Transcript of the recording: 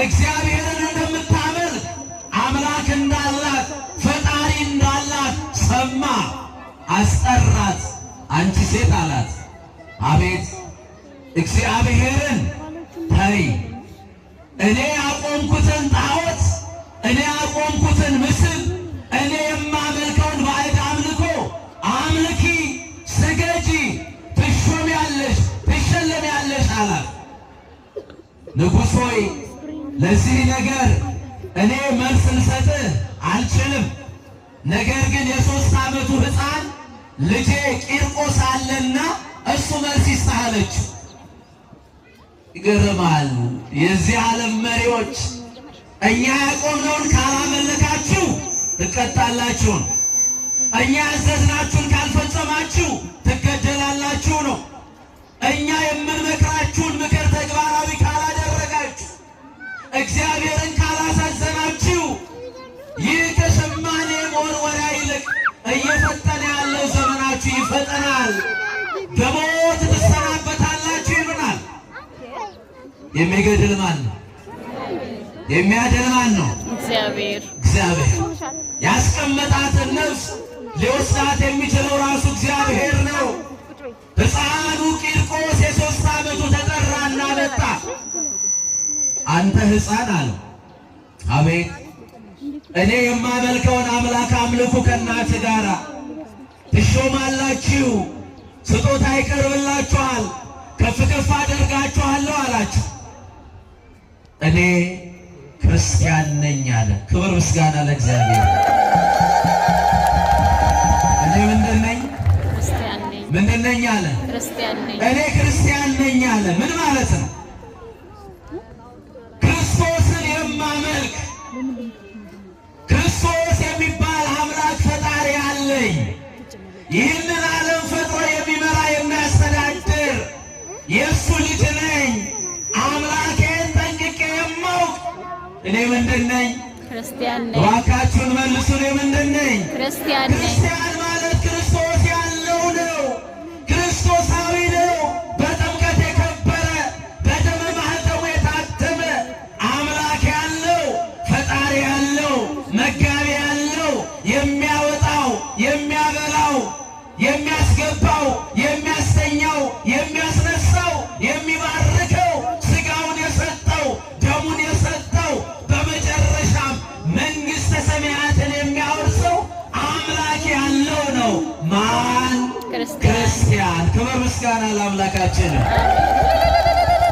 እግዚአብሔርን እንደምታመልክ አምላክ እንዳላት ፈጣሪ እንዳላት ሰማ። አስጠራት። አንቺ ሴት አላት። አቤት እግዚአብሔርን ተይ፣ እኔ ያቆምኩትን ጣዖት፣ እኔ ያቆምኩትን ምስል፣ እኔ የማመልከውን ባዕድ አምልኮ አምልኪ፣ ስገጂ፣ ትሾሚያለሽ፣ ትሸለሚያለሽ አላት። ንጉሥ ሆይ ለዚህ ነገር እኔ መልስ ልሰጥህ አልችልም። ነገር ግን የ3 ዓመቱ ሕፃን ልጄ ቂርቆስ አለና እሱ መልስ ይስጥህ አለችው። ይገርማል። የዚህ ዓለም መሪዎች እኛ ያቆምነውን ካላመለካችሁ ትቀጣላችሁ፣ እኛ ያዘዝናችሁን ካልፈጸማችሁ ትገደላላችሁ ነው። እኛ የምንመክራችሁን ምክር ተግባራዊ ካላደረጋችሁ፣ እግዚአብሔርን ካላሳዘናችሁ ይህ ከሸማኔ መወርወሪያ ይልቅ እየፈጠነ ያለው ዘመናችሁ ይፈጠናል፣ በሞት ትሰናበታላችሁ ይሉናል። የሚገድል ማን ነው? የሚያድን ማን ነው? እግዚአብሔር። ያስቀመጣትን ነፍስ ሊወስዳት የሚችለው ራሱ እግዚአብሔር ነው። ሕፃኑ ቂርቆስ የ3 ዓመቱ ተጠራና መጣ። አንተ ሕፃን አለው። አቤት እኔ የማመልከውን አምላክ አምልኩ፣ ከእናት ጋር ትሾማላችሁ፣ ስጦታ ይቀርብላችኋል፣ ከፍ ከፍ አደርጋችኋለሁ አላችሁ። እኔ ክርስቲያን ነኝ አለ። ክብር ምስጋና ለእግዚአብሔር። እኔ ምንድን ነኝ? ምንድን ነኝ አለ? እኔ ክርስቲያን ነኝ አለ። ምን ማለት ነው? ክርስቶስን የማመልክ ክርስቶስ የሚባል አምላክ ፈጣሪ አለኝ። ይህንን ዓለም ፈጥሮ የሚመራ የሚያስተዳድር የእሱ ልጅ ነኝ። አምላኬን ጠንቅቄ የማውቅ እኔ ምንድን ነኝ? ክርስቲያን ነኝ። እባካችሁን መልሱ። እኔ ምንድን ነኝ? ክርስቲያን ነኝ። ክርስቲያን ማለት ክርስቶስ ያለው ነው። ክርስቶሳዊ ነው። በጥምቀት የከበረ በደመ ማኅተሙ የታተመ አምላክ ያለው ፈጣሪ ያለው መጋቢ ያለው የሚያወጣው የሚያበላው የሚያስገባው የሚያስተኛው የሚያስነሳው የሚባርከው ሥጋውን የሰጠው ደሙን የሰጠው በመጨረሻም መንግሥተ ሰማያትን የሚያወርሰው አምላክ ያለው ነው። ማን? ክርስቲያን። ክብር ምስጋና ለአምላካችን።